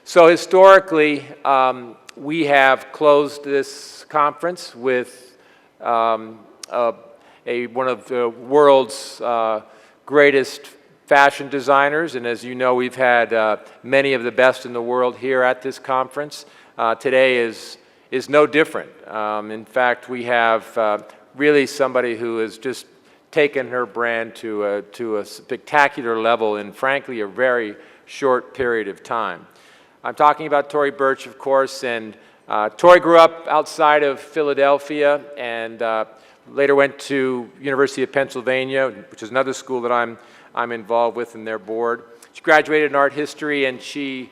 So historically, we have closed this conference with one of the world's greatest fashion designers, and as you know, we've had many of the best in the world here at this conference. Today is no different. In fact, we have really somebody who has just taken her brand to a spectacular level in, frankly, a very short period of time. I'm talking about Tory Burch, of course, and Tory grew up outside of Philadelphia and later went to University of Pennsylvania, which is another school that I'm involved with in their board. She graduated in art history, and she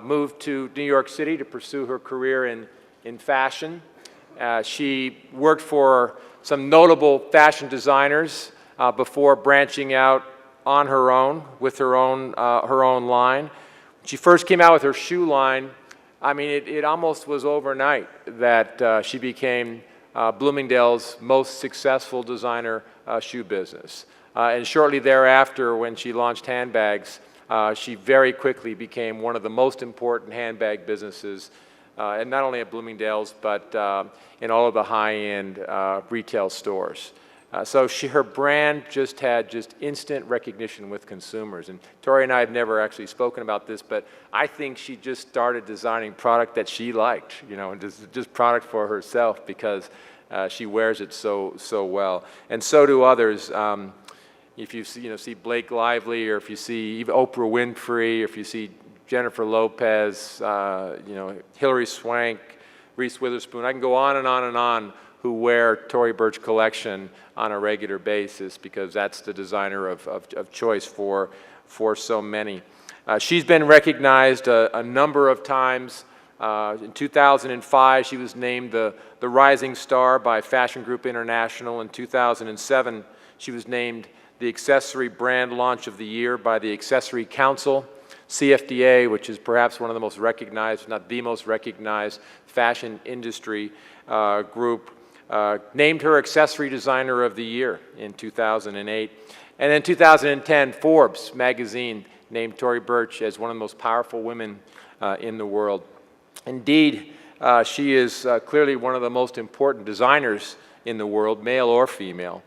moved to New York City to pursue her career in fashion. She worked for some notable fashion designers before branching out on her own with her own line. When she first came out with her shoe line, I mean, it almost was overnight that she became Bloomingdale's most successful designer shoe business. And shortly thereafter, when she launched handbags, she very quickly became one of the most important handbag businesses, and not only at Bloomingdale's, but in all of the high-end retail stores. So her brand just had instant recognition with consumers. And Tory and I have never actually spoken about this, but I think she just started designing product that she liked, you know, and just product for herself because she wears it so well. And so do others. If you see Blake Lively, or if you see even Oprah Winfrey, or if you see Jennifer Lopez, Hilary Swank, Reese Witherspoon, I can go on and on and on, who wear Tory Burch collection on a regular basis because that's the designer of choice for so many. She's been recognized a number of times. In 2005, she was named the Rising Star by Fashion Group International. In 2007, she was named the Accessory Brand Launch of the Year by the Accessory Council. CFDA, which is perhaps one of the most recognized, if not the most recognized, fashion industry group, named her Accessory Designer of the Year in 2008. And in 2010, Forbes magazine named Tory Burch as one of the most powerful women in the world. Indeed, she is clearly one of the most important designers in the world, male or female.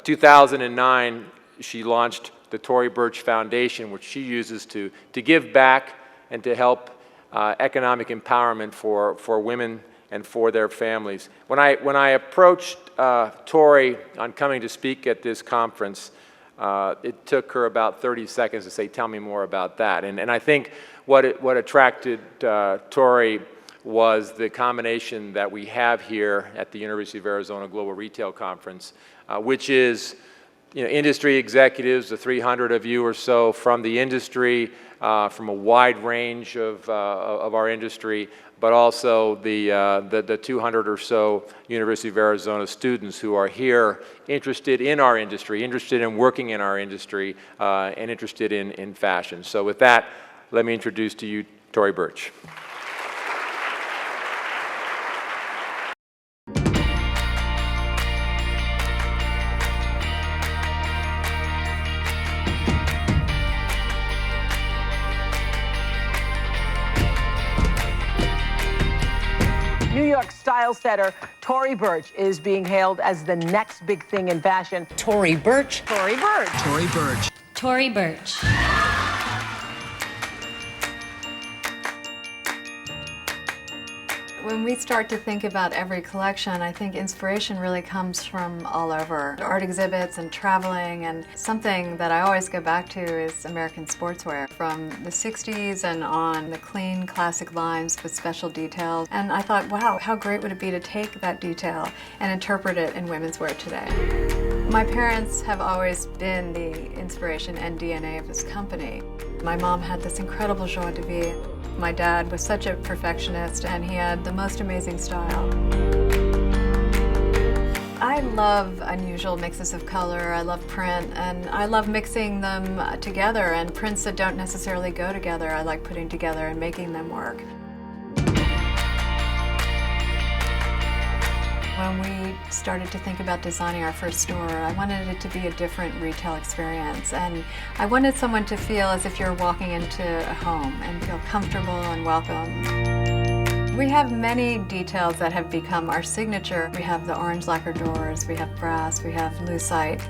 2009, she launched the Tory Burch Foundation, which she uses to give back and to help economic empowerment for women and for their families. When I approached Tory on coming to speak at this conference, it took her about 30 seconds to say, "Tell me more about that." And I think what attracted Tory was the combination that we have here at the University of Arizona Global Retail Conference, which is industry executives, the 300 of you or so from the industry, from a wide range of our industry, but also the 200 or so University of Arizona students who are here interested in our industry, interested in working in our industry, and interested in fashion. So with that, let me introduce to you Tory Burch. New York style setter Tory Burch is being hailed as the next big thing in fashion. Tory Burch. Tory Burch. Tory Burch. Tory Burch. When we start to think about every collection, I think inspiration really comes from all over. Art exhibits and traveling, and something that I always go back to is American sportswear. From the 60s and on, the clean classic lines with special details. And I thought, wow, how great would it be to take that detail and interpret it in women's wear today. My parents have always been the inspiration and DNA of this company. My mom had this incredible joie de vivre. My dad was such a perfectionist, and he had the most amazing style. I love unusual mixes of color, I love print, and I love mixing them together, and prints that don't necessarily go together, I like putting together and making them work. When we started to think about designing our first store, I wanted it to be a different retail experience, and I wanted someone to feel as if you're walking into a home and feel comfortable and welcome. We have many details that have become our signature. We have the orange lacquer doors, we have brass, we have lucite.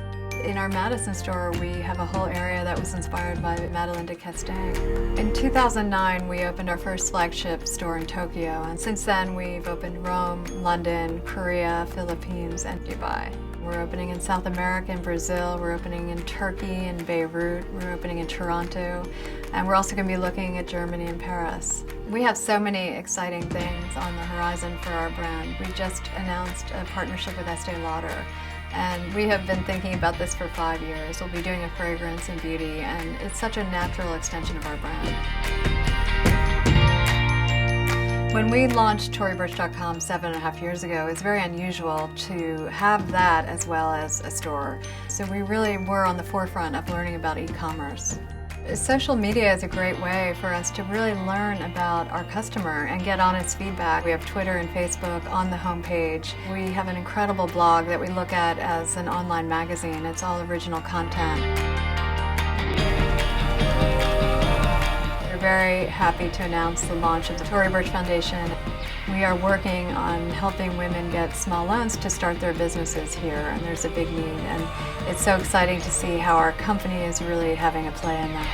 In our Madison store, we have a whole area that was inspired by Madeleine de Castaing. In 2009, we opened our first flagship store in Tokyo, and since then we've opened Rome, London, Korea, Philippines, and Dubai. We're opening in South America and Brazil, we're opening in Turkey and Beirut, we're opening in Toronto, and we're also going to be looking at Germany and Paris. We have so many exciting things on the horizon for our brand. We just announced a partnership with Estee Lauder. And we have been thinking about this for 5 years. We'll be doing a fragrance and beauty, and it's such a natural extension of our brand. When we launched ToryBurch.com 7.5 years ago, it's very unusual to have that as well as a store. So we really were on the forefront of learning about e-commerce. Social media is a great way for us to really learn about our customer and get honest feedback. We have Twitter and Facebook on the homepage. We have an incredible blog that we look at as an online magazine. It's all original content. We're very happy to announce the launch of the Tory Burch Foundation. We are working on helping women get small loans to start their businesses here, and there's a big need, and it's so exciting to see how our company is really having a play in that.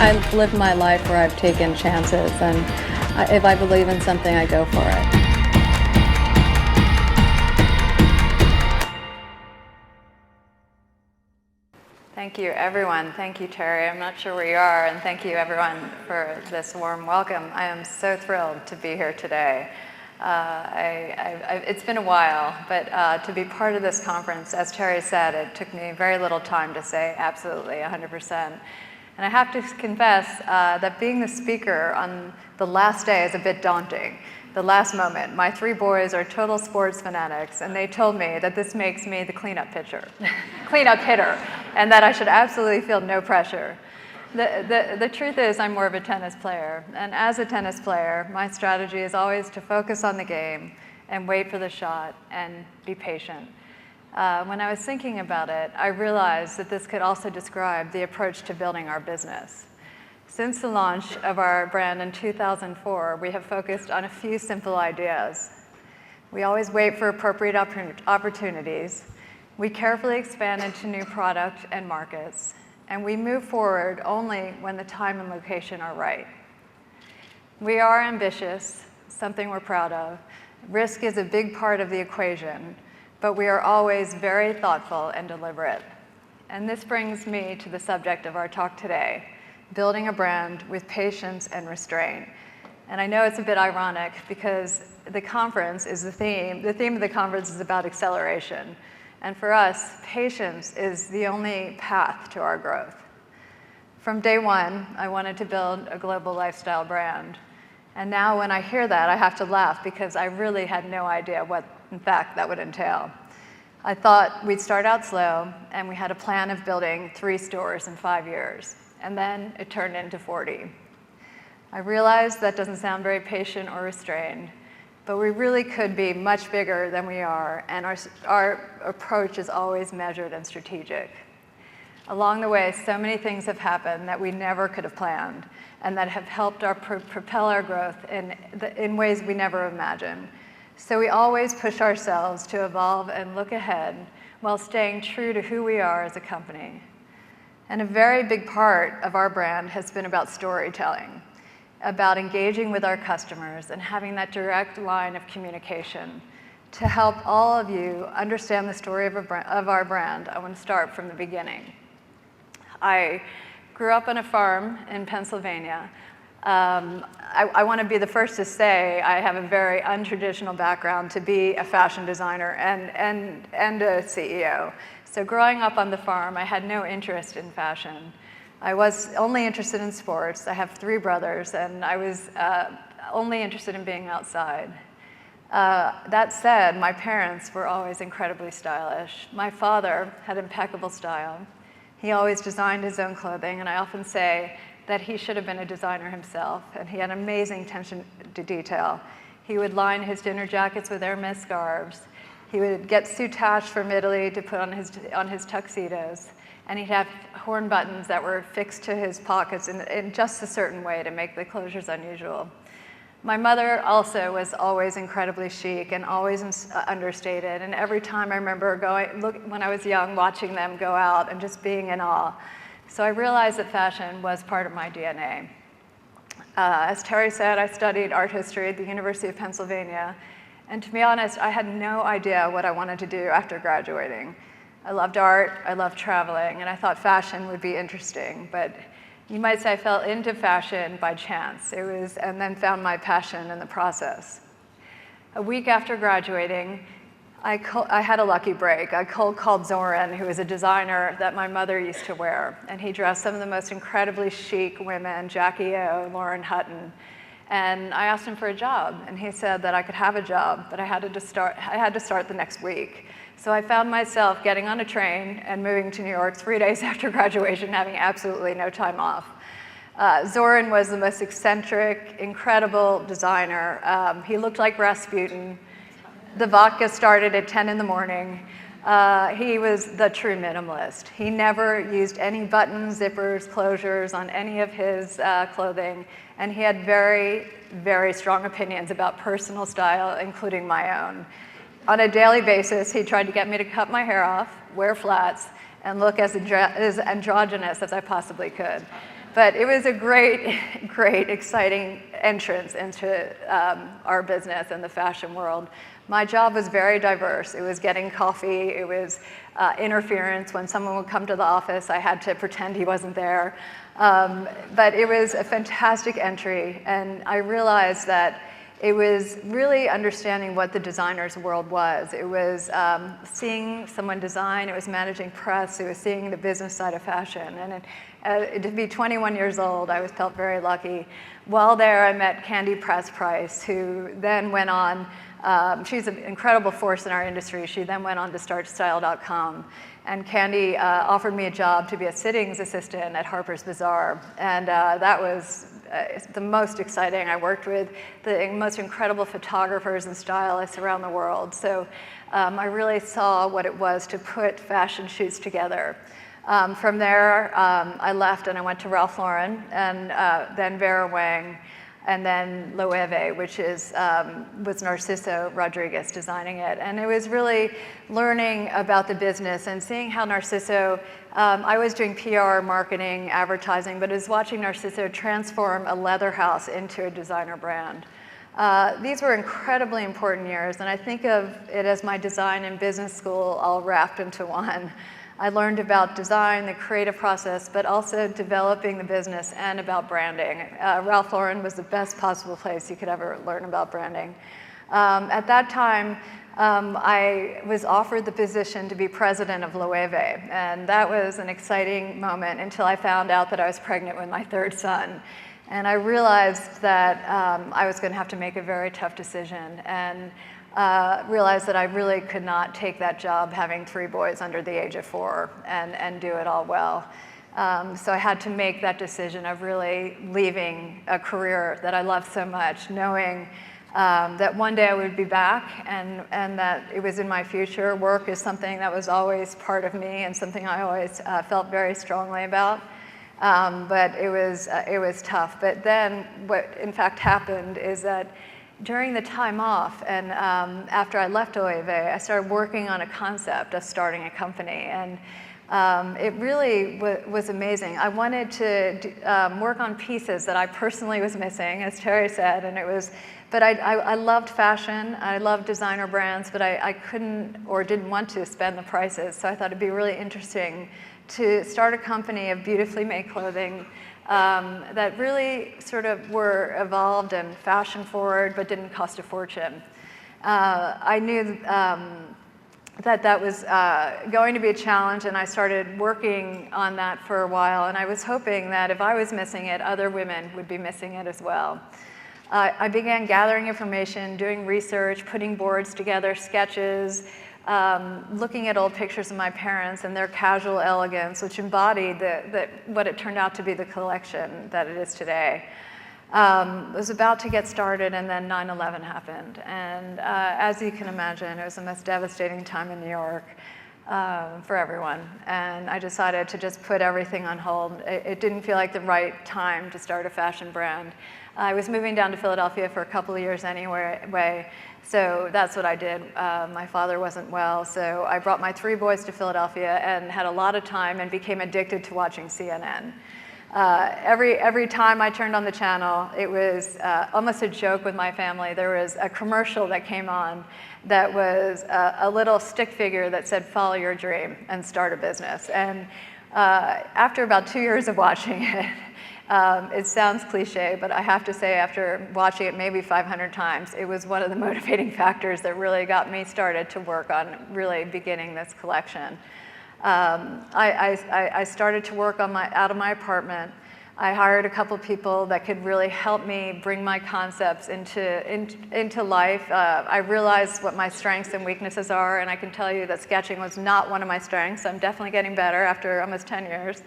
I've lived my life where I've taken chances, and if I believe in something, I go for it. Thank you, everyone. Thank you, Terry. I'm not sure where you are, and thank you, everyone, for this warm welcome. I am so thrilled to be here today. It's been a while, but to be part of this conference, as Terry said, it took me very little time to say absolutely 100%. And I have to confess that being the speaker on the last day is a bit daunting. The last moment. My 3 boys are total sports fanatics, and they told me that this makes me the cleanup hitter, and that I should absolutely feel no pressure. The truth is I'm more of a tennis player, and as a tennis player, my strategy is always to focus on the game and wait for the shot and be patient. When I was thinking about it, I realized that this could also describe the approach to building our business. Since the launch of our brand in 2004, we have focused on a few simple ideas. We always wait for appropriate opportunities. We carefully expand into new product and markets. And we move forward only when the time and location are right. We are ambitious, something we're proud of. Risk is a big part of the equation, but we are always very thoughtful and deliberate. And this brings me to the subject of our talk today, building a brand with patience and restraint. And I know it's a bit ironic because the conference is the theme. The theme of the conference is about acceleration. And for us, patience is the only path to our growth. From day one, I wanted to build a global lifestyle brand. And now when I hear that, I have to laugh because I really had no idea what, in fact, that would entail. I thought we'd start out slow, and we had a plan of building 3 stores in 5 years. And then it turned into 40. I realized that doesn't sound very patient or restrained, but we really could be much bigger than we are, and our approach is always measured and strategic. Along the way, so many things have happened that we never could have planned, and that have helped propel our growth in ways we never imagined. So we always push ourselves to evolve and look ahead while staying true to who we are as a company. And a very big part of our brand has been about storytelling, about engaging with our customers and having that direct line of communication. To help all of you understand the story of our brand, I want to start from the beginning. I grew up on a farm in Pennsylvania. I want to be the first to say I have a very untraditional background to be a fashion designer and a CEO. So growing up on the farm, I had no interest in fashion. I was only interested in sports. I have 3 brothers, and I was only interested in being outside. That said, my parents were always incredibly stylish. My father had impeccable style. He always designed his own clothing, and I often say that he should have been a designer himself, and he had amazing attention to detail. He would line his dinner jackets with Hermes scarves. He would get soutache from Italy to put on his tuxedos, and he'd have horn buttons that were fixed to his pockets in just a certain way to make the closures unusual. My mother also was always incredibly chic and always understated, and every time I remember when I was young, watching them go out and just being in awe. So I realized that fashion was part of my DNA. As Terry said, I studied art history at the University of Pennsylvania, and to be honest, I had no idea what I wanted to do after graduating. I loved art, I loved traveling, and I thought fashion would be interesting, but you might say I fell into fashion by chance. And then found my passion in the process. A week after graduating, I had a lucky break. I cold called Zoran, who was a designer that my mother used to wear, and he dressed some of the most incredibly chic women, Jackie O, Lauren Hutton, and I asked him for a job, and he said that I could have a job, but I had to start the next week. So I found myself getting on a train and moving to New York 3 days after graduation, having absolutely no time off. Zoran was the most eccentric, incredible designer. He looked like Rasputin. The vodka started at 10 in the morning. He was the true minimalist. He never used any buttons, zippers, closures on any of his clothing, and he had very, very strong opinions about personal style, including my own. On a daily basis, he tried to get me to cut my hair off, wear flats, and look as androgynous as I possibly could. But it was a great, great, exciting entrance into our business and the fashion world. My job was very diverse. It was getting coffee, it was interference. When someone would come to the office, I had to pretend he wasn't there. But it was a fantastic entry, and I realized that it was really understanding what the designer's world was. It was seeing someone design, it was managing press, it was seeing the business side of fashion. And to be 21 years old, I felt very lucky. While there, I met Candy Price, who then went on, she's an incredible force in our industry. She then went on to start Style.com. And Candy offered me a job to be a sittings assistant at Harper's Bazaar. And that was the most exciting. I worked with the most incredible photographers and stylists around the world. So I really saw what it was to put fashion shoots together. From there, I left and I went to Ralph Lauren, and then Vera Wang, and then Loewe, which was Narciso Rodriguez designing it. And it was really learning about the business and seeing how Narciso, I was doing PR, marketing, advertising, but I was watching Narciso transform a leather house into a designer brand. These were incredibly important years, and I think of it as my design and business school all wrapped into one. I learned about design, the creative process, but also developing the business and about branding. Ralph Lauren was the best possible place you could ever learn about branding. At that time, I was offered the position to be president of Loewe, and that was an exciting moment until I found out that I was pregnant with my third son. And I realized that I was going to have to make a very tough decision, and realized that I really could not take that job having 3 boys under the age of 4 and do it all well. So I had to make that decision of really leaving a career that I loved so much, knowing that one day I would be back and that it was in my future. Work is something that was always part of me and something I always felt very strongly about. But it was tough. But then what in fact happened is that during the time off and after I left Loewe, I started working on a concept of starting a company, and it really was amazing. I wanted to work on pieces that I personally was missing, as Terry said, and it was, but I loved fashion, I loved designer brands, but I couldn't or didn't want to spend the prices, so I thought it'd be really interesting to start a company of beautifully made clothing that really sort of were evolved and fashion forward, but didn't cost a fortune. I knew that was going to be a challenge, and I started working on that for a while, and I was hoping that if I was missing it, other women would be missing it as well. I began gathering information, doing research, putting boards together, sketches, looking at old pictures of my parents and their casual elegance, which embodied what it turned out to be the collection that it is today. Was about to get started, and then 9/11 happened. And as you can imagine, it was the most devastating time in New York for everyone. And I decided to just put everything on hold. It didn't feel like the right time to start a fashion brand. I was moving down to Philadelphia for a couple of years anyway, so that's what I did. My father wasn't well, so I brought my 3 boys to Philadelphia and had a lot of time and became addicted to watching CNN. Every time I turned on the channel, it was almost a joke with my family. There was a commercial that came on that was a little stick figure that said, "Follow your dream and start a business." And after about 2 years of watching it, it sounds cliche, but I have to say, after watching it maybe 500 times, it was one of the motivating factors that really got me started to work on really beginning this collection. I started to work on out of my apartment. I hired a couple people that could really help me bring my concepts into life. I realized what my strengths and weaknesses are, and I can tell you that sketching was not one of my strengths. I'm definitely getting better after almost 10 years.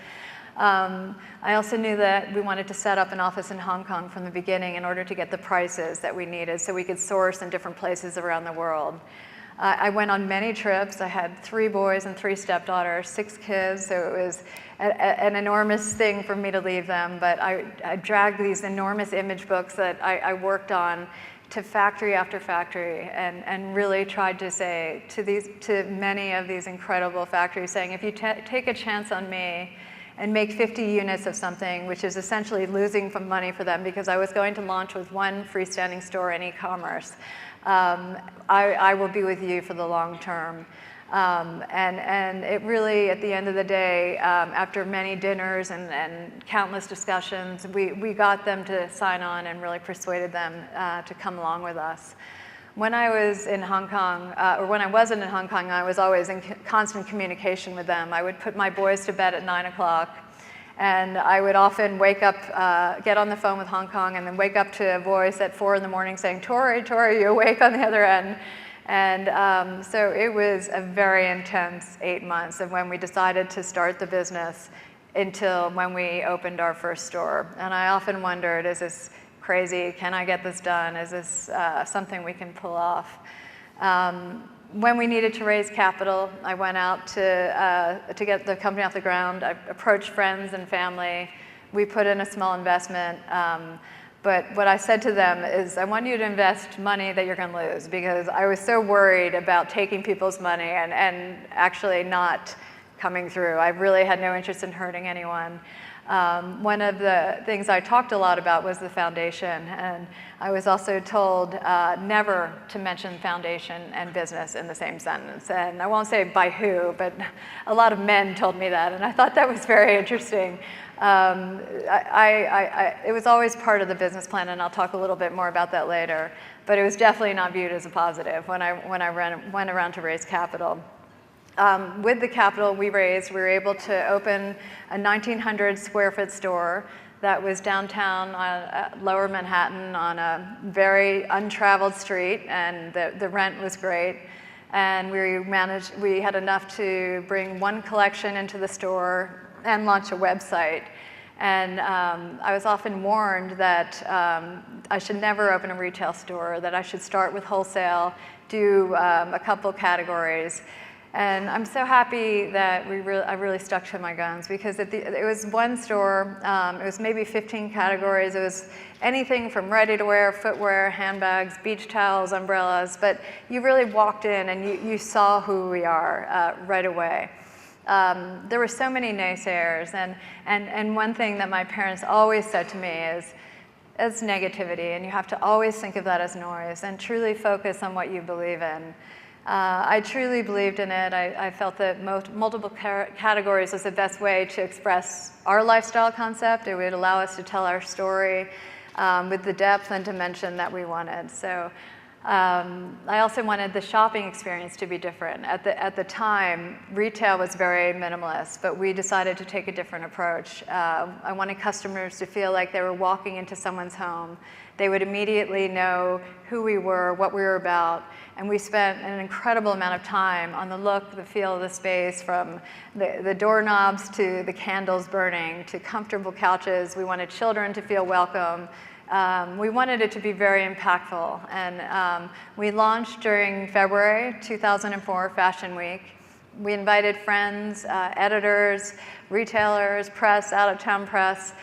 I also knew that we wanted to set up an office in Hong Kong from the beginning in order to get the prices that we needed so we could source in different places around the world. I went on many trips. I had 3 boys and 3 stepdaughters, 6 kids, so it was an enormous thing for me to leave them. But I dragged these enormous image books that I worked on to factory after factory, and really tried to say to many of these incredible factories, saying, if you take a chance on me and make 50 units of something, which is essentially losing money for them, because I was going to launch with 1 freestanding store in e-commerce. I will be with you for the long term. And it really, at the end of the day, after many dinners and countless discussions, we got them to sign on and really persuaded them to come along with us. When I was in Hong Kong, or when I wasn't in Hong Kong, I was always in constant communication with them. I would put my boys to bed at 9 o'clock. And I would often wake up, get on the phone with Hong Kong, and then wake up to a voice at 4 in the morning saying, Tory, you awake on the other end? And so it was a very intense 8 months of when we decided to start the business until when we opened our first store. And I often wondered, is this crazy? Can I get this done? Is this something we can pull off? When we needed to raise capital, I went out to get the company off the ground. I approached friends and family. We put in a small investment. But what I said to them is, I want you to invest money that you're going to lose, because I was so worried about taking people's money and actually not coming through. I really had no interest in hurting anyone. One of the things I talked a lot about was the foundation, and I was also told never to mention foundation and business in the same sentence. And I won't say by who, but a lot of men told me that, and I thought that was very interesting. It was always part of the business plan, and I'll talk a little bit more about that later, but it was definitely not viewed as a positive when I went around to raise capital. With the capital we raised, we were able to open a 1,900 square foot store that was downtown Lower Manhattan on a very untraveled street, and the rent was great. And we had enough to bring 1 collection into the store and launch a website. And I was often warned that I should never open a retail store, that I should start with wholesale, do a couple categories. And I'm so happy that I really stuck to my guns, because it was 1 store, it was maybe 15 categories. It was anything from ready-to-wear, footwear, handbags, beach towels, umbrellas, but you really walked in and you saw who we are right away. There were so many naysayers, and one thing that my parents always said to me is, it's negativity, and you have to always think of that as noise and truly focus on what you believe in. I truly believed in it. I felt that multiple categories was the best way to express our lifestyle concept. It would allow us to tell our story with the depth and dimension that we wanted. So I also wanted the shopping experience to be different. At the time, retail was very minimalist, but we decided to take a different approach. I wanted customers to feel like they were walking into someone's home. They would immediately know who we were, what we were about, and we spent an incredible amount of time on the look, the feel of the space, from the doorknobs to the candles burning to comfortable couches. We wanted children to feel welcome. We wanted it to be very impactful, and we launched during February 2004 Fashion Week. We invited friends, editors, retailers, press, out-of-town press.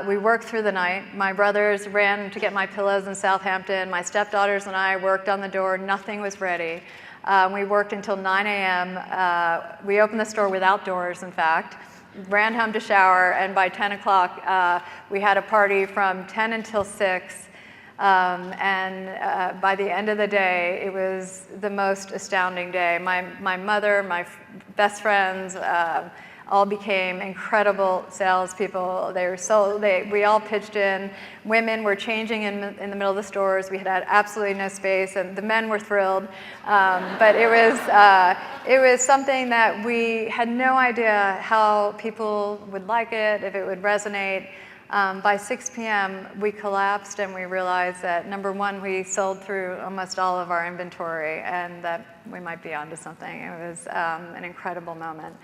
We worked through the night. My brothers ran to get my pillows in Southampton. My stepdaughters and I worked on the door. Nothing was ready. We worked until 9 a.m. We opened the store without doors, in fact. Ran home to shower, and by 10 o'clock, we had a party from 10 until 6. By the end of the day, it was the most astounding day. My mother, my best friends, all became incredible salespeople. We all pitched in. Women were changing in the middle of the stores. We had absolutely no space, and the men were thrilled. But it was something that we had no idea how people would like it, if it would resonate. By 6 p.m., we collapsed, and we realized that, number one, we sold through almost all of our inventory, and that we might be onto something. It was an incredible moment.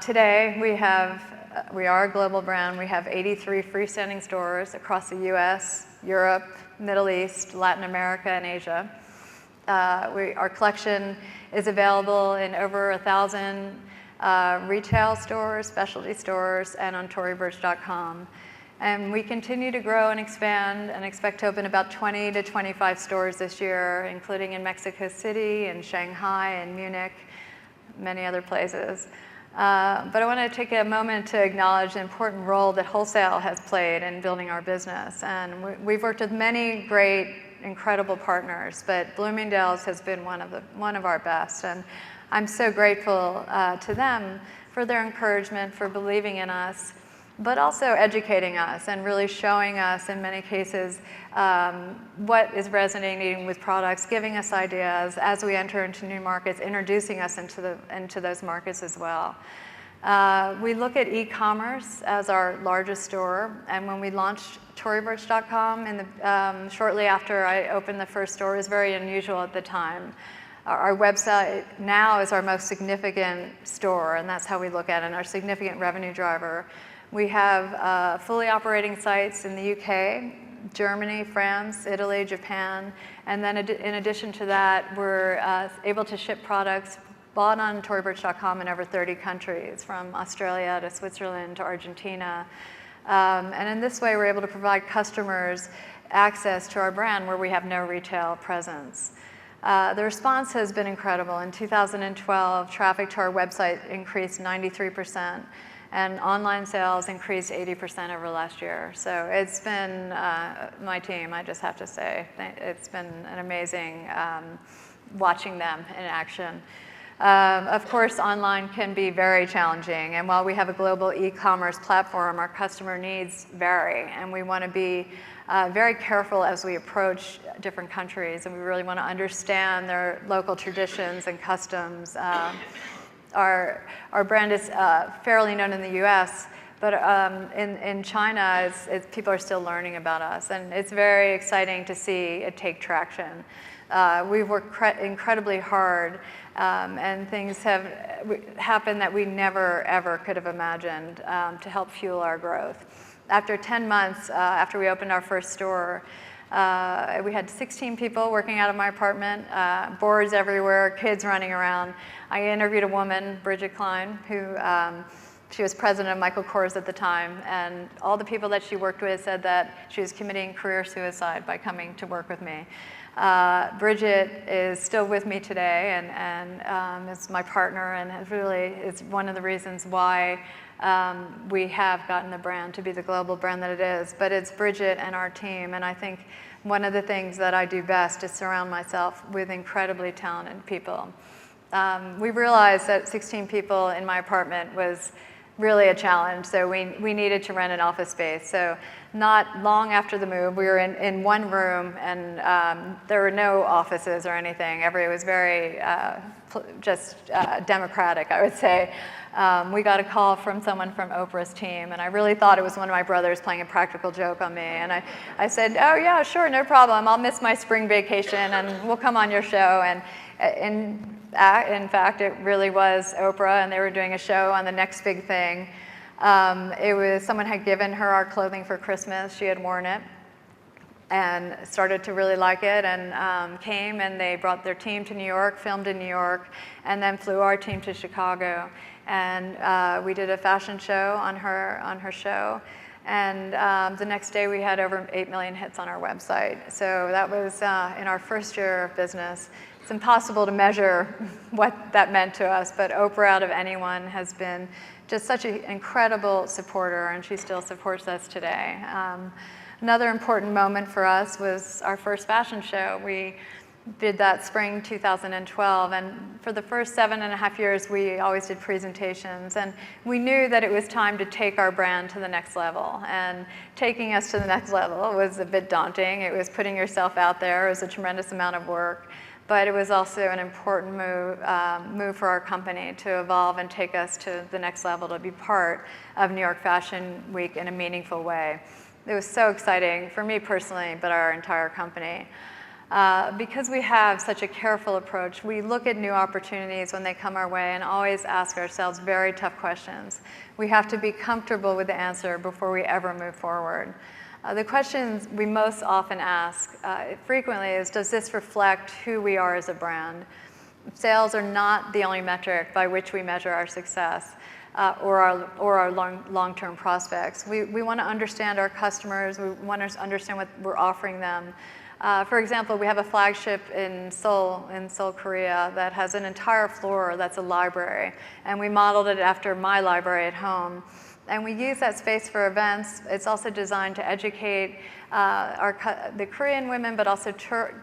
Today, we are a global brand. We have 83 freestanding stores across the US, Europe, Middle East, Latin America, and Asia. Our collection is available in over 1,000 retail stores, specialty stores, and on ToryBurch.com. And we continue to grow and expand and expect to open about 20 to 25 stores this year, including in Mexico City and Shanghai and Munich, many other places. But I want to take a moment to acknowledge the important role that wholesale has played in building our business. And we've worked with many great, incredible partners, but Bloomingdale's has been one of our best. And I'm so grateful to them for their encouragement, for believing in us, but also educating us and really showing us, in many cases, what is resonating with products, giving us ideas as we enter into new markets, introducing us into those markets as well. We look at e-commerce as our largest store, and when we launched ToryBurch.com shortly after I opened the first store, it was very unusual at the time. Our website now is our most significant store, and that's how we look at it, and our significant revenue driver. We have fully operating sites in the UK, Germany, France, Italy, Japan, and then in addition to that, we're able to ship products bought on ToryBurch.com in over 30 countries, from Australia to Switzerland to Argentina. And in this way, we're able to provide customers access to our brand where we have no retail presence. The response has been incredible. In 2012, traffic to our website increased 93%, and online sales increased 80% over last year. So it's been my team, I just have to say. It's been an amazing watching them in action. Of course, online can be very challenging, and while we have a global e-commerce platform, our customer needs vary, and we want to be very careful as we approach different countries, and we really want to understand their local traditions and customs. Our brand is fairly known in the US, but in China, people are still learning about us, and it's very exciting to see it take traction. We've worked incredibly hard, and things have happened that we never, ever could have imagined to help fuel our growth. After 10 months after we opened our first store, we had 16 people working out of my apartment, boards everywhere, kids running around. I interviewed a woman, Bridget Klein, who she was president of Michael Kors at the time, and all the people that she worked with said that she was committing career suicide by coming to work with me. Bridget is still with me today and is my partner, and really is one of the reasons why we have gotten the brand to be the global brand that it is. But it's Bridget and our team, and I think one of the things that I do best is surround myself with incredibly talented people. We realized that 16 people in my apartment was really a challenge. So we needed to rent an office space. So not long after the move, we were in one room, and there were no offices or anything. It was very democratic, I would say. We got a call from someone from Oprah's team, and I really thought it was one of my brothers playing a practical joke on me. And I said, oh yeah, sure, no problem. I'll miss my spring vacation, and we'll come on your show. And in fact, it really was Oprah, and they were doing a show on the next big thing. It was someone had given her our clothing for Christmas. She had worn it and started to really like it, and came, and they brought their team to New York, filmed in New York, and then flew our team to Chicago. And we did a fashion show on her show. And the next day we had over 8 million hits on our website. So that was in our first year of business. It's impossible to measure what that meant to us, but Oprah, out of anyone, has been just such an incredible supporter, and she still supports us today. Another important moment for us was our first fashion show. We did that spring 2012, and for the first 7.5 years, we always did presentations, and we knew that it was time to take our brand to the next level. And taking us to the next level was a bit daunting. It was putting yourself out there. It was a tremendous amount of work, but it was also an important move for our company to evolve and take us to the next level, to be part of New York Fashion Week in a meaningful way. It was so exciting for me personally, but our entire company. Because we have such a careful approach, we look at new opportunities when they come our way and always ask ourselves very tough questions. We have to be comfortable with the answer before we ever move forward. The questions we most often ask frequently is, does this reflect who we are as a brand? Sales are not the only metric by which we measure our success. Or our long-term prospects. We want to understand our customers. We want to understand what we're offering them. For example, we have a flagship in Seoul, Korea, that has an entire floor that's a library, and we modeled it after my library at home. And we use that space for events. It's also designed to educate the Korean women, but also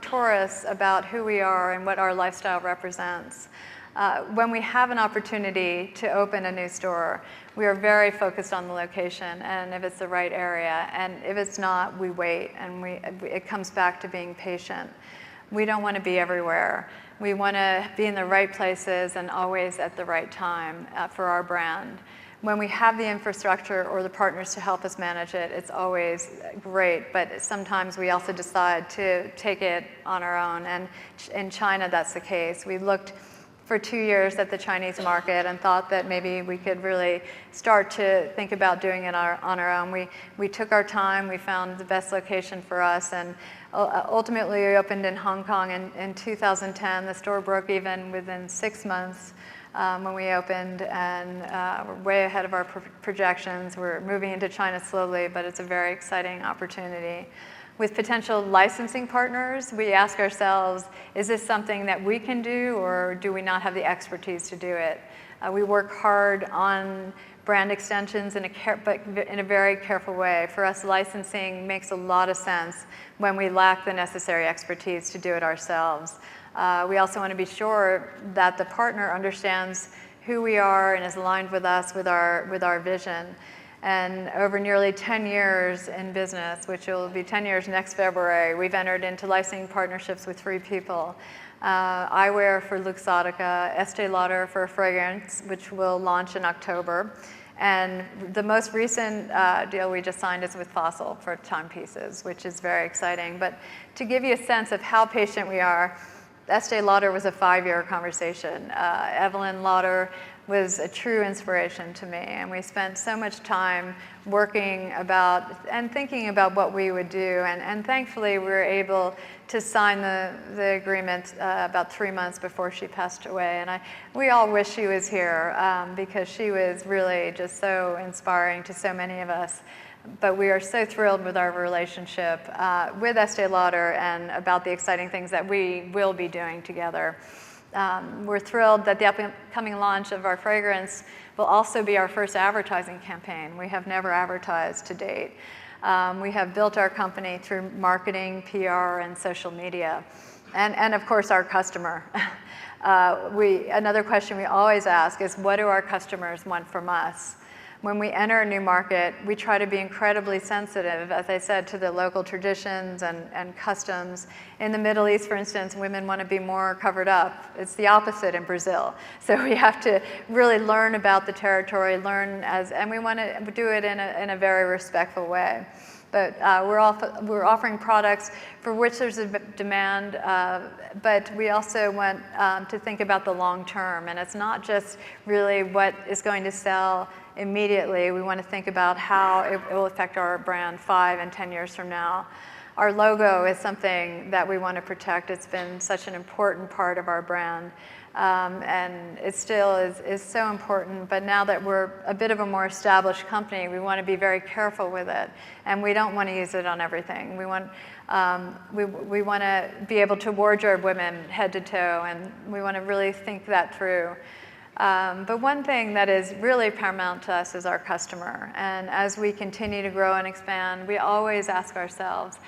tourists, about who we are and what our lifestyle represents. When we have an opportunity to open a new store, we are very focused on the location and if it's the right area. And if it's not, we wait, and it comes back to being patient. We don't want to be everywhere. We want to be in the right places and always at the right time for our brand. When we have the infrastructure or the partners to help us manage it, it's always great, but sometimes we also decide to take it on our own. And in China, that's the case. We looked for 2 years at the Chinese market and thought that maybe we could really start to think about doing it on our own. We took our time, we found the best location for us, and ultimately we opened in Hong Kong in 2010. The store broke even within 6 months when we opened, and we're way ahead of our projections. We're moving into China slowly, but it's a very exciting opportunity. With potential licensing partners, we ask ourselves, is this something that we can do, or do we not have the expertise to do it? We work hard on brand extensions but in a very careful way. For us, licensing makes a lot of sense when we lack the necessary expertise to do it ourselves. We also want to be sure that the partner understands who we are and is aligned with us, with our vision. And over nearly 10 years in business, which will be 10 years next February, we've entered into licensing partnerships with 3 people. Eyewear for Luxottica, Estee Lauder for a fragrance, which will launch in October. And the most recent deal we just signed is with Fossil for timepieces, which is very exciting. But to give you a sense of how patient we are, Estee Lauder was a 5-year conversation. Evelyn Lauder was a true inspiration to me, and we spent so much time working about and thinking about what we would do, and thankfully we were able to sign the agreement about 3 months before she passed away. And we all wish she was here because she was really just so inspiring to so many of us. But we are so thrilled with our relationship with Estee Lauder and about the exciting things that we will be doing together. We're thrilled that the upcoming launch of our fragrance will also be our first advertising campaign. We have never advertised to date. We have built our company through marketing, PR, and social media, and of course our customer. Another question we always ask is, what do our customers want from us? When we enter a new market, we try to be incredibly sensitive, as I said, to the local traditions and customs. In the Middle East, for instance, women want to be more covered up. It's the opposite in Brazil. So we have to really learn about the territory, and we want to do it in a very respectful way. But we're offering products for which there's a demand, but we also want to think about the long term. And it's not just really what is going to sell immediately. We want to think about how it will affect our brand 5 and 10 years from now. Our logo is something that we want to protect. It's been such an important part of our brand. And it still is so important, but now that we're a bit of a more established company, we want to be very careful with it, and we don't want to use it on everything. We want to be able to wardrobe women head to toe, and we want to really think that through. But one thing that is really paramount to us is our customer, and as we continue to grow and expand, we always ask ourselves,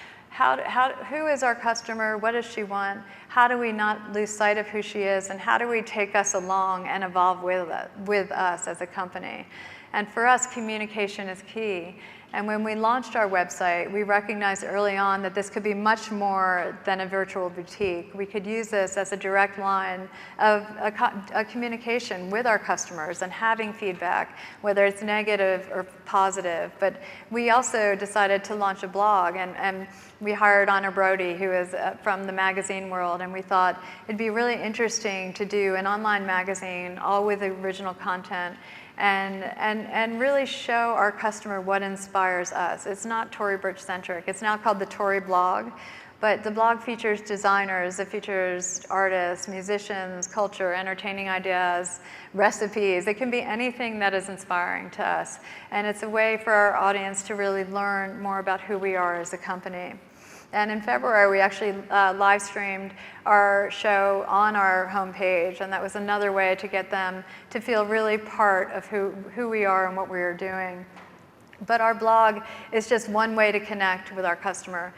who is our customer? What does she want? How do we not lose sight of who she is? And how do we take us along and evolve with us as a company? And for us, communication is key. And when we launched our website, we recognized early on that this could be much more than a virtual boutique. We could use this as a direct line of a communication with our customers and having feedback, whether it's negative or positive. But we also decided to launch a blog, and we hired Anna Brody, who is from the magazine world, and we thought it'd be really interesting to do an online magazine, all with original content, and really show our customer what inspires us. It's not Tory Burch centric. It's now called the Tory blog, but the blog features designers, it features artists, musicians, culture, entertaining ideas, recipes. It can be anything that is inspiring to us. And it's a way for our audience to really learn more about who we are as a company. And in February, we actually live streamed our show on our homepage, and that was another way to get them to feel really part of who we are and what we are doing. But our blog is just one way to connect with our customer.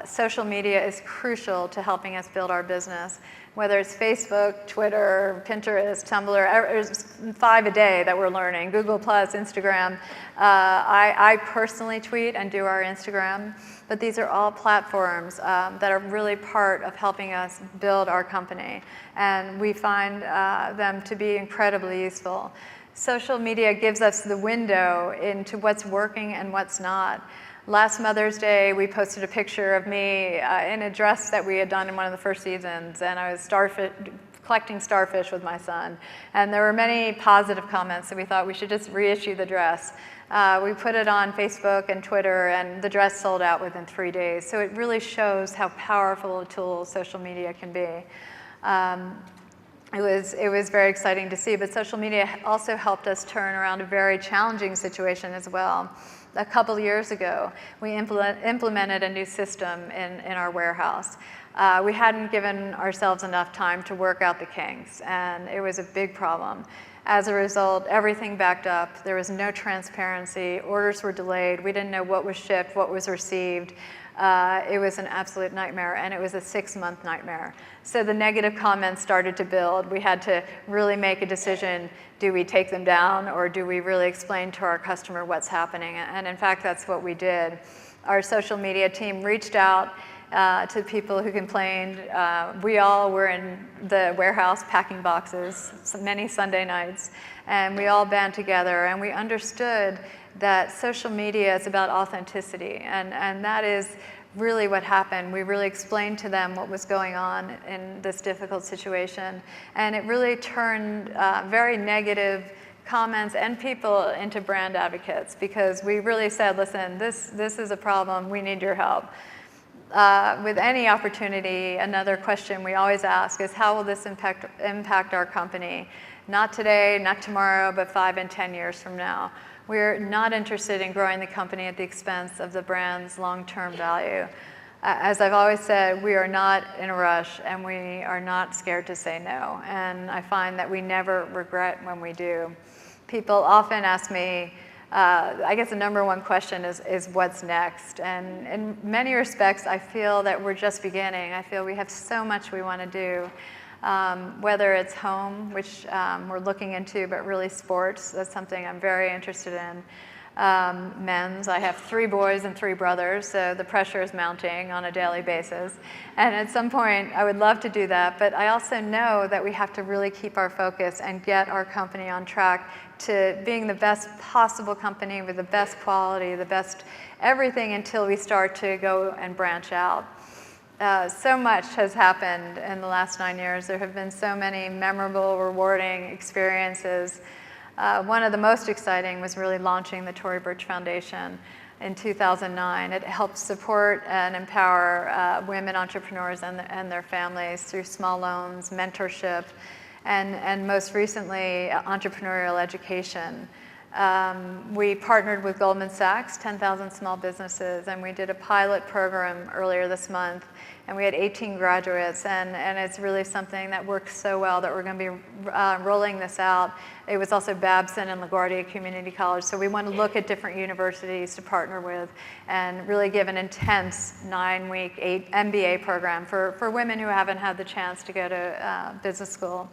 Social media is crucial to helping us build our business. Whether it's Facebook, Twitter, Pinterest, Tumblr, there's 5 a day that we're learning, Google+, Instagram. I personally tweet and do our Instagram, but these are all platforms that are really part of helping us build our company, and we find them to be incredibly useful. Social media gives us the window into what's working and what's not. Last Mother's Day, we posted a picture of me in a dress that we had done in one of the first seasons, and I was collecting starfish with my son. And there were many positive comments, so we thought we should just reissue the dress. We put it on Facebook and Twitter, and the dress sold out within 3 days. So it really shows how powerful a tool social media can be. It was very exciting to see, but social media also helped us turn around a very challenging situation as well. A couple years ago, we implemented a new system in our warehouse. We hadn't given ourselves enough time to work out the kinks, and it was a big problem. As a result, everything backed up. There was no transparency. Orders were delayed. We didn't know what was shipped, what was received. It was an absolute nightmare, and it was a 6-month nightmare. So the negative comments started to build. We had to really make a decision. Do we take them down, or do we really explain to our customer what's happening? And in fact, that's what we did. Our social media team reached out to people who complained. We all were in the warehouse packing boxes many Sunday nights, and we all band together, and we understood that social media is about authenticity, and that is really what happened. We really explained to them what was going on in this difficult situation, and it really turned very negative comments and people into brand advocates, because we really said, listen, this is a problem, we need your help. With any opportunity, another question we always ask is, how will this impact our company? Not today, not tomorrow, but 5 and 10 years from now. We're not interested in growing the company at the expense of the brand's long-term value. As I've always said, we are not in a rush, and we are not scared to say no. And I find that we never regret when we do. People often ask me, I guess the number one question is what's next? And in many respects, I feel that we're just beginning. I feel we have so much we want to do. whether it's home, which we're looking into, but really sports. That's something I'm very interested in. Men's. I have 3 boys and 3 brothers, so the pressure is mounting on a daily basis. And at some point, I would love to do that, but I also know that we have to really keep our focus and get our company on track to being the best possible company with the best quality, the best everything until we start to go and branch out. So much has happened in the last 9 years. There have been so many memorable, rewarding experiences. One of the most exciting was really launching the Tory Burch Foundation in 2009. It helps support and empower women entrepreneurs and their families through small loans, mentorship, and most recently, entrepreneurial education. We partnered with Goldman Sachs, 10,000 small businesses, and we did a pilot program earlier this month, and we had 18 graduates, and it's really something that works so well that we're going to be rolling this out. It was also Babson and LaGuardia Community College, so we want to look at different universities to partner with and really give an intense 9-week MBA program for women who haven't had the chance to go to business school.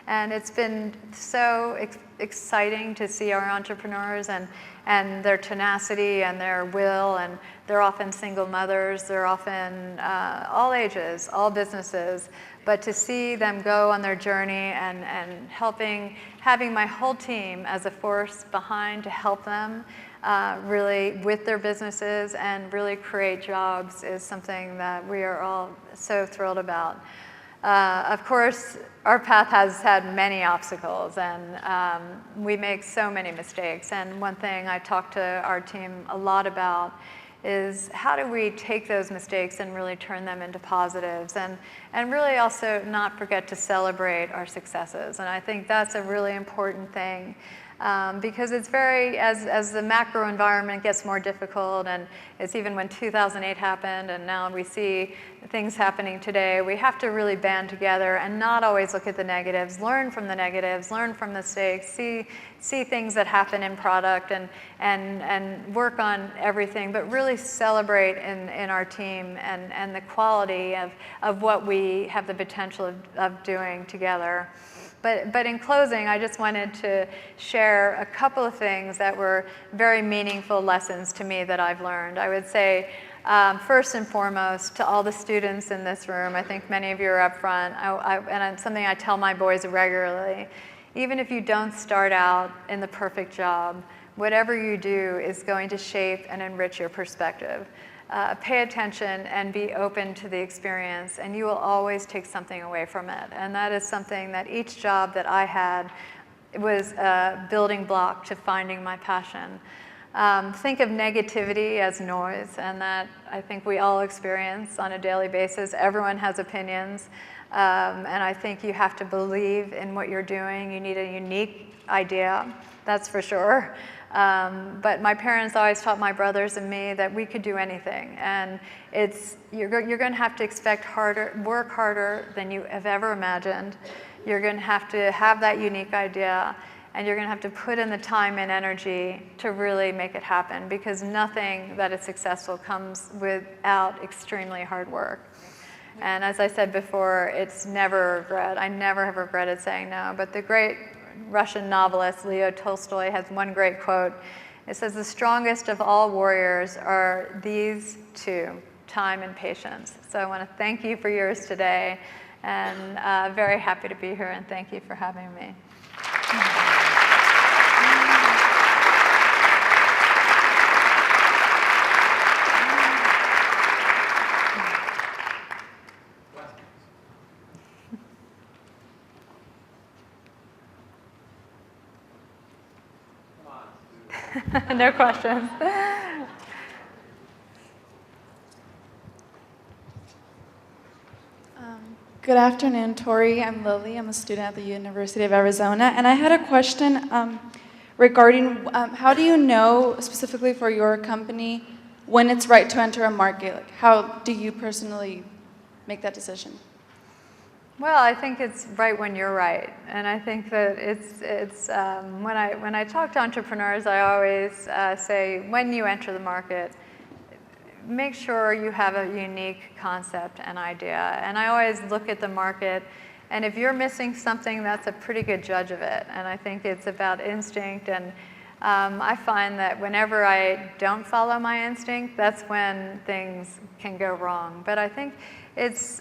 And it's been so exciting to see our entrepreneurs and their tenacity and their will, and they're often single mothers, they're often all ages, all businesses, but to see them go on their journey and having my whole team as a force behind to help them really with their businesses and really create jobs is something that we are all so thrilled about. Of course, our path has had many obstacles, and we make so many mistakes. And one thing I talk to our team a lot about is how do we take those mistakes and really turn them into positives, and really also not forget to celebrate our successes. And I think that's a really important thing. Because it's very, as the macro environment gets more difficult, and it's even when 2008 happened, and now we see things happening today, we have to really band together and not always look at the negatives, learn from the negatives, learn from mistakes, see things that happen in product, and work on everything, but really celebrate in our team and the quality of what we have the potential of doing together. But in closing, I just wanted to share a couple of things that were very meaningful lessons to me that I've learned. I would say, first and foremost, to all the students in this room, I think many of you are up front, and it's something I tell my boys regularly, even if you don't start out in the perfect job, whatever you do is going to shape and enrich your perspective. Pay attention and be open to the experience, and you will always take something away from it. And that is something that each job that I had was a building block to finding my passion. Think of negativity as noise, and that I think we all experience on a daily basis. Everyone has opinions, and I think you have to believe in what you're doing. You need a unique idea, that's for sure. But my parents always taught my brothers and me that we could do anything, and you're going to have to work harder than you have ever imagined. You're going to have that unique idea, and you're going to have to put in the time and energy to really make it happen, because nothing that is successful comes without extremely hard work. And as I said before, it's never a regret. I never have regretted saying no, but the great Russian novelist Leo Tolstoy has one great quote. It says, "The strongest of all warriors are these two, time and patience." So I want to thank you for yours today, and very happy to be here, and thank you for having me. No questions. Good afternoon, Tory. I'm Lily. I'm a student at the University of Arizona, and I had a question regarding how do you know, specifically for your company, when it's right to enter a market? Like, how do you personally make that decision? Well, I think it's right when you're right, and I think that it's when I talk to entrepreneurs, I always say, when you enter the market, make sure you have a unique concept and idea. And I always look at the market And if you're missing something, that's a pretty good judge of it. And I think it's about instinct. And I find that whenever I don't follow my instinct, that's when things can go wrong. But I think it's,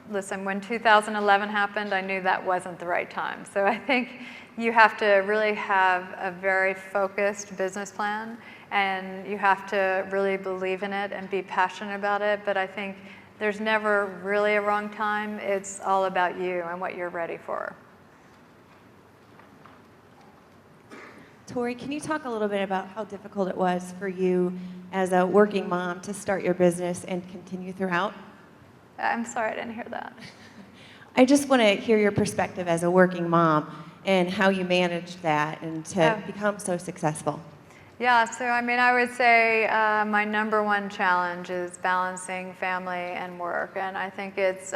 listen, when 2011 happened, I knew that wasn't the right time. So I think you have to really have a very focused business plan, and you have to really believe in it and be passionate about it. But I think there's never really a wrong time. It's all about you and what you're ready for. Tory, can you talk a little bit about how difficult it was for you as a working mom to start your business and continue throughout? I'm sorry, I didn't hear that. I just want to hear your perspective as a working mom and how you managed that and to become so successful. Yeah, so I mean, I would say my number one challenge is balancing family and work, and I think it's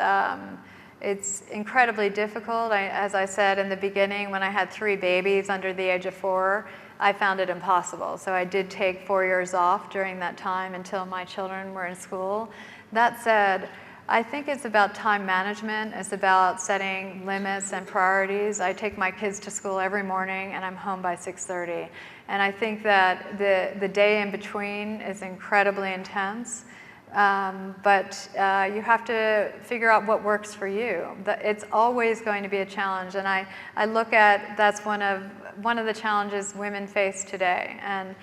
incredibly difficult. As I said in the beginning, when I had 3 babies under the age of 4, I found it impossible. So I did take 4 years off during that time until my children were in school. That said, I think it's about time management. It's about setting limits and priorities. I take my kids to school every morning and I'm home by 6:30. And I think that the day in between is incredibly intense. But you have to figure out what works for you. It's always going to be a challenge. And I look at, that's one of the challenges women face today. And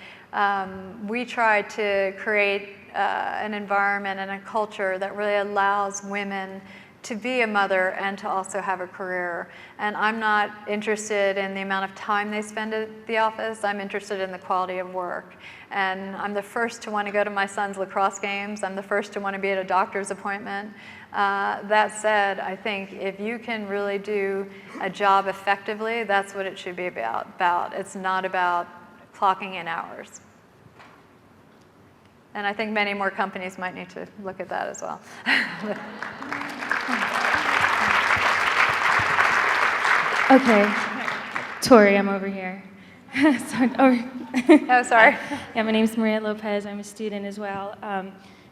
we try to create an environment and a culture that really allows women to be a mother and to also have a career. And I'm not interested in the amount of time they spend at the office. I'm interested in the quality of work. And I'm the first to want to go to my son's lacrosse games. I'm the first to want to be at a doctor's appointment. That said, I think if you can really do a job effectively, that's what it should be about. It's not about clocking in hours. And I think many more companies might need to look at that as well. Okay, Tory, I'm over here. Oh, sorry. Yeah, my name's Maria Lopez. I'm a student as well.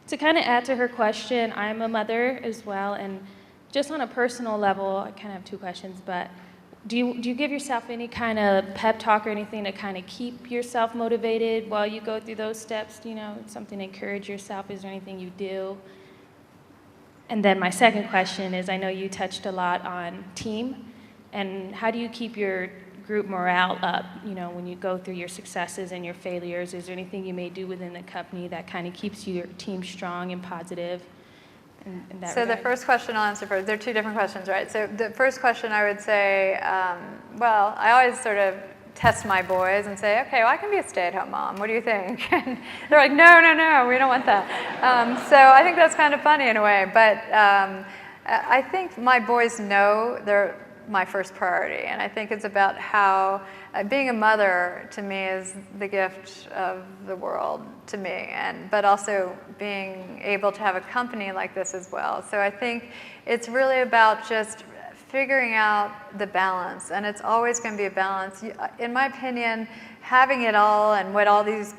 To kind of add to her question, I'm a mother as well, and just on a personal level, I kind of have 2 questions, but do you give yourself any kind of pep talk or anything to kind of keep yourself motivated while you go through those steps, you know, something to encourage yourself? Is there anything you do? And then my second question is, I know you touched a lot on team, and how do you keep your group morale up, you know, when you go through your successes and your failures? Is there anything you may do within the company that kind of keeps your team strong and positive? In that regard? The first question I'll answer first. They're 2 different questions, right? So the first question I would say, well, I always sort of test my boys and say, okay, well, I can be a stay-at-home mom. What do you think? And they're like, no, we don't want that. So I think that's kind of funny in a way. But I think my boys know they're my first priority. And I think it's about how being a mother to me is the gift of the world to me, but also being able to have a company like this as well. So I think it's really about just figuring out the balance, and it's always going to be a balance. In my opinion, having it all and what all these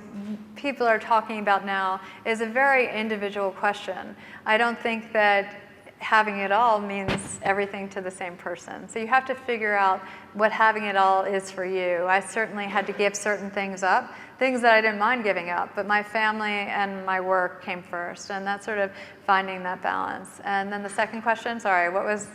people are talking about now is a very individual question. I don't think that having it all means everything to the same person. So you have to figure out what having it all is for you. I certainly had to give certain things up, things that I didn't mind giving up, but my family and my work came first, and that's sort of finding that balance. And then the second question, sorry, what was?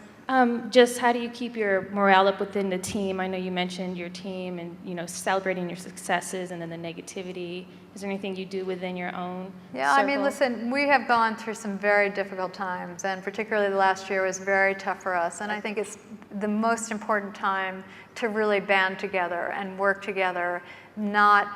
Just how do you keep your morale up within the team? I know you mentioned your team and, you know, celebrating your successes and then the negativity. Is there anything you do within your own Yeah, circle? I mean, listen, we have gone through some very difficult times, and particularly the last year was very tough for us. And I think it's the most important time to really band together and work together, not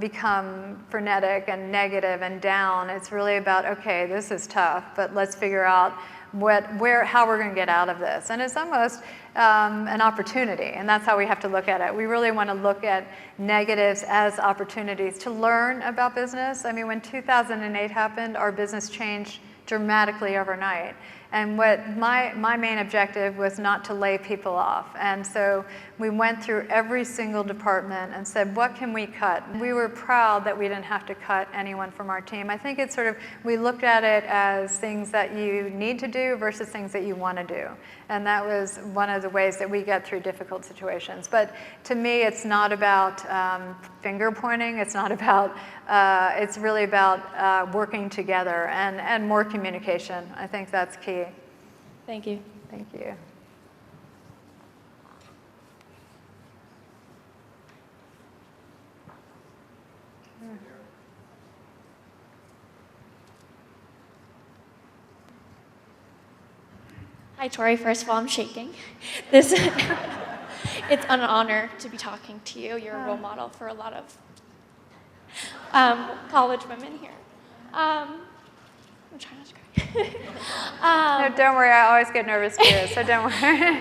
become frenetic and negative and down. It's really about, okay, this is tough, but let's figure out how we're going to get out of this. And it's almost an opportunity, and that's how we have to look at it. We really want to look at negatives as opportunities to learn about business. I mean, when 2008 happened, our business changed dramatically overnight. And what my main objective was not to lay people off. And so we went through every single department and said, what can we cut? We were proud that we didn't have to cut anyone from our team. I think it's sort of, we looked at it as things that you need to do versus things that you want to do. And that was one of the ways that we get through difficult situations. But to me, it's not about finger pointing. It's not about, it's really about working together and more communication. I think that's key. Thank you. Thank you. Hi, Tory. First of all, I'm shaking. This, it's an honor to be talking to you. You're a role model for a lot of college women here. I'm trying not to cry. No, don't worry. I always get nervous too, so don't worry.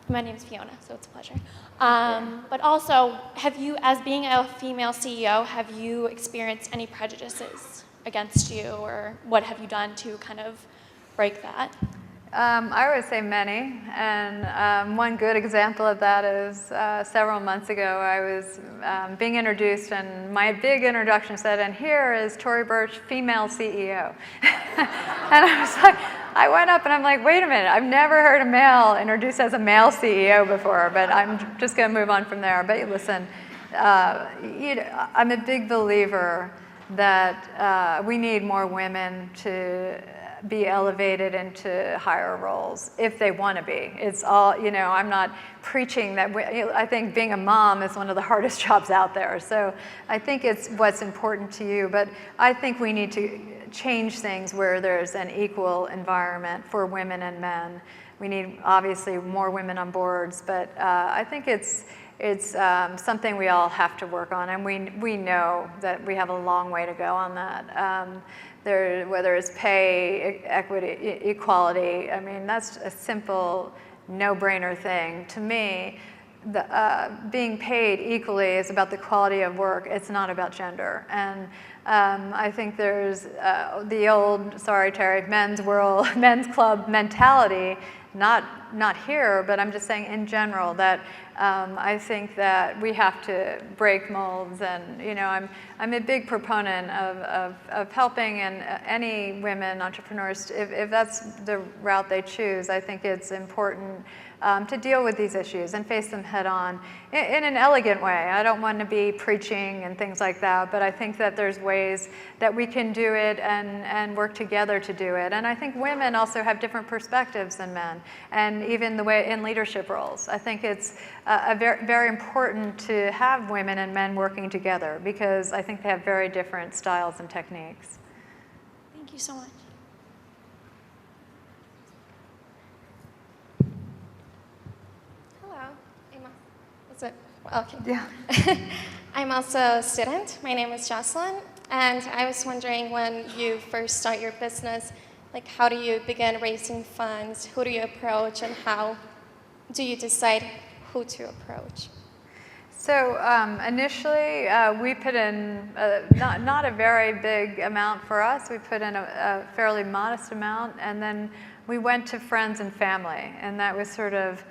My name is Fiona, so it's a pleasure. But also, have you, as being a female CEO, have you experienced any prejudices against you, or what have you done to kind of break that? I would say many, and one good example of that is several months ago I was being introduced, and my big introduction said, and here is Tory Burch, female CEO. And I was like, I went up and I'm like, wait a minute, I've never heard a male introduced as a male CEO before, but I'm just going to move on from there. But listen, I'm a big believer that we need more women to be elevated into higher roles if they want to be. It's all, I'm not preaching that. I think being a mom is one of the hardest jobs out there. So I think it's what's important to you. But I think we need to change things where there's an equal environment for women and men. We need, obviously, more women on boards. But I think it's something we all have to work on. And we know that we have a long way to go on that. Whether it's pay, equity, equality, I mean, that's a simple, no-brainer thing. To me, being paid equally is about the quality of work. It's not about gender. And I think there's the old, sorry, Terry, men's club mentality, not here, but I'm just saying in general that I think that we have to break molds, and I'm a big proponent of helping and any women entrepreneurs, if that's the route they choose. I think it's important to deal with these issues and face them head on in an elegant way. I don't want to be preaching and things like that, but I think that there's ways that we can do it and work together to do it. And I think women also have different perspectives than men, and even the way in leadership roles. I think it's very, very important to have women and men working together, because I think they have very different styles and techniques. Thank you so much. Hello. Okay. Yeah. I'm also a student. My name is Jocelyn, and I was wondering, when you first start your business, like, how do you begin raising funds? Who do you approach, and how do you decide who to approach? So initially, we put in not a very big amount for us. We put in a fairly modest amount, and then we went to friends and family, and that was sort of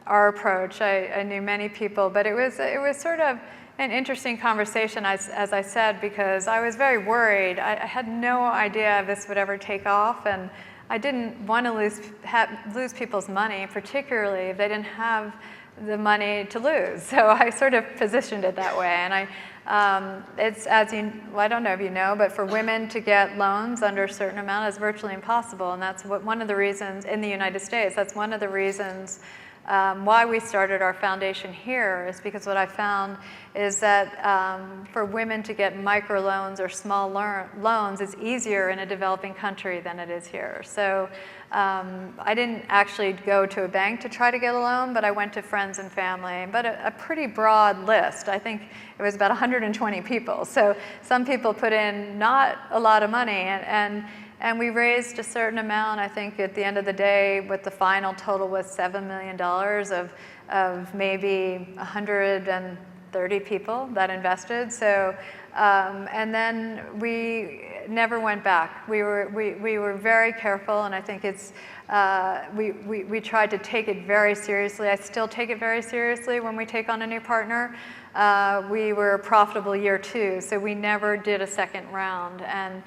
our approach. I knew many people, but it was sort of an interesting conversation, as I said, because I was very worried. I had no idea if this would ever take off, and I didn't want to lose people's money, particularly if they didn't have the money to lose. So I sort of positioned it that way. And it's, I don't know if you know, but for women to get loans under a certain amount is virtually impossible. And that's one of the reasons in the United States, that's one of the reasons why we started our foundation here, is because what I found is that for women to get microloans or small loans is easier in a developing country than it is here. So I didn't actually go to a bank to try to get a loan, but I went to friends and family, but a pretty broad list. I think it was about 120 people. So some people put in not a lot of money, and we raised a certain amount. I think at the end of the day, what the final total was $7 million of maybe 130 people that invested. So, and then never went back. We were very careful, and I think it's we tried to take it very seriously. I still take it very seriously when we take on a new partner. We were profitable year 2, so we never did a second round, and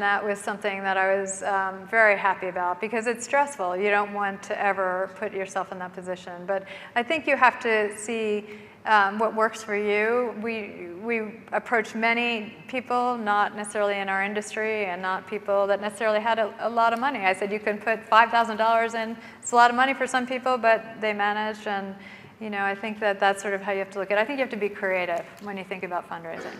that was something that I was very happy about, because it's stressful. You don't want to ever put yourself in that position. But I think you have to see what works for you. We approached many people, not necessarily in our industry, and not people that necessarily had a lot of money. I said, you can put $5,000 in. It's a lot of money for some people, but they managed, and I think that that's sort of how you have to look at it. I think you have to be creative when you think about fundraising.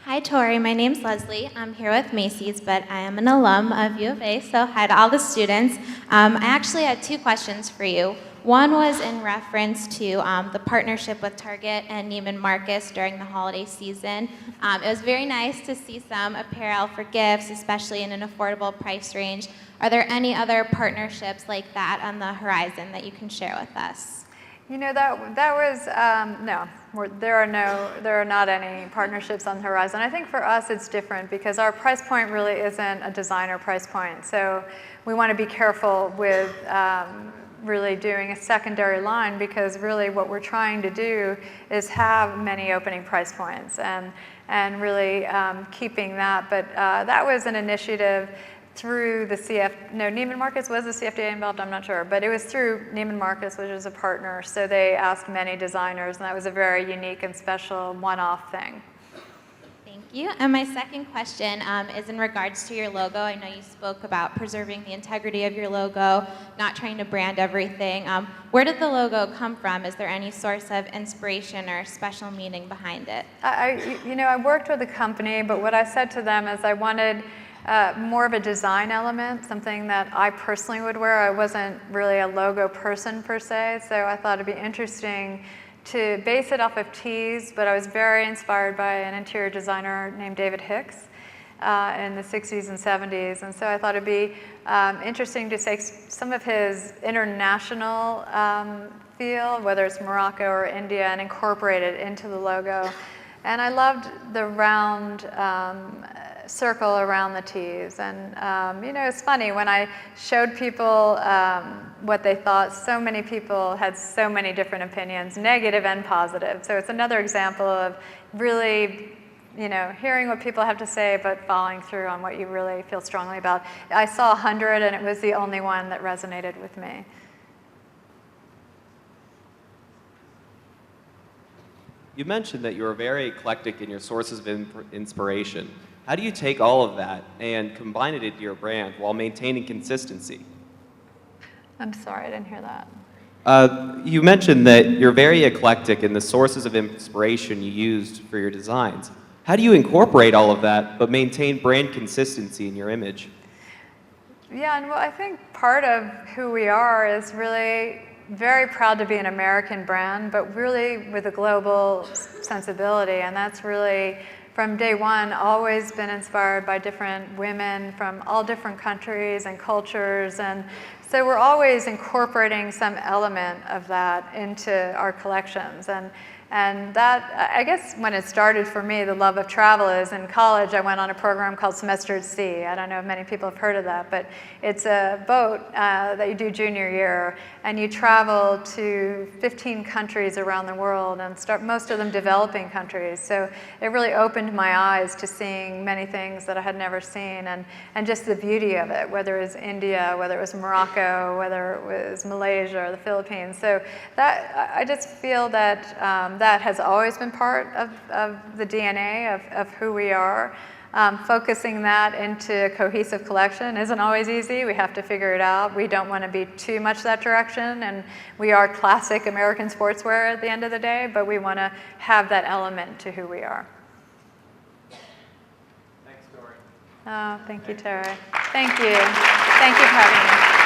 Hi, Tory. My name's Leslie. I'm here with Macy's, but I am an alum of U of A, so hi to all the students. I actually had 2 questions for you. One was in reference to the partnership with Target and Neiman Marcus during the holiday season. It was very nice to see some apparel for gifts, especially in an affordable price range. Are there any other partnerships like that on the horizon that you can share with us? That was no. There are not any partnerships on the horizon. I think for us it's different because our price point really isn't a designer price point. So we want to be careful with really doing a secondary line, because really what we're trying to do is have many opening price points and really keeping that. But that was an initiative through the Neiman Marcus, was the CFDA involved? I'm not sure, but it was through Neiman Marcus, which is a partner, so they asked many designers, and that was a very unique and special one-off thing. Thank you. And my second question is in regards to your logo. I know you spoke about preserving the integrity of your logo, not trying to brand everything. Where did the logo come from? Is there any source of inspiration or special meaning behind it? I worked with a company, but what I said to them is I wanted more of a design element, something that I personally would wear. I wasn't really a logo person per se, so I thought it'd be interesting to base it off of tees, but I was very inspired by an interior designer named David Hicks in the 60s and 70s, and so I thought it'd be interesting to take some of his international feel, whether it's Morocco or India, and incorporate it into the logo. And I loved the round circle around the tees, and it's funny when I showed people what they thought. So many people had so many different opinions, negative and positive. So it's another example of really hearing what people have to say, but following through on what you really feel strongly about. I saw 100, and it was the only one that resonated with me. You mentioned that you are very eclectic in your sources of inspiration. How do you take all of that and combine it into your brand while maintaining consistency? I'm sorry, I didn't hear that. You mentioned that you're very eclectic in the sources of inspiration you used for your designs. How do you incorporate all of that but maintain brand consistency in your image? Yeah, and I think part of who we are is really very proud to be an American brand, but really with a global sensibility, and that's really from day one always been inspired by different women from all different countries and cultures, and so we're always incorporating some element of that into our collections. And that, I guess when it started for me, the love of travel is in college. I went on a program called Semester at Sea. I don't know if many people have heard of that, but it's a boat that you do junior year, and you travel to 15 countries around the world, and most of them developing countries. So it really opened my eyes to seeing many things that I had never seen, and just the beauty of it, whether it was India, whether it was Morocco, whether it was Malaysia or the Philippines. So that, I just feel that that has always been part of the DNA of who we are. Focusing that into a cohesive collection isn't always easy. We have to figure it out. We don't want to be too much that direction, and we are classic American sportswear at the end of the day, but we want to have that element to who we are. Thanks, Tory. Oh, thank you, Terry. Thank you. Thank you for having me.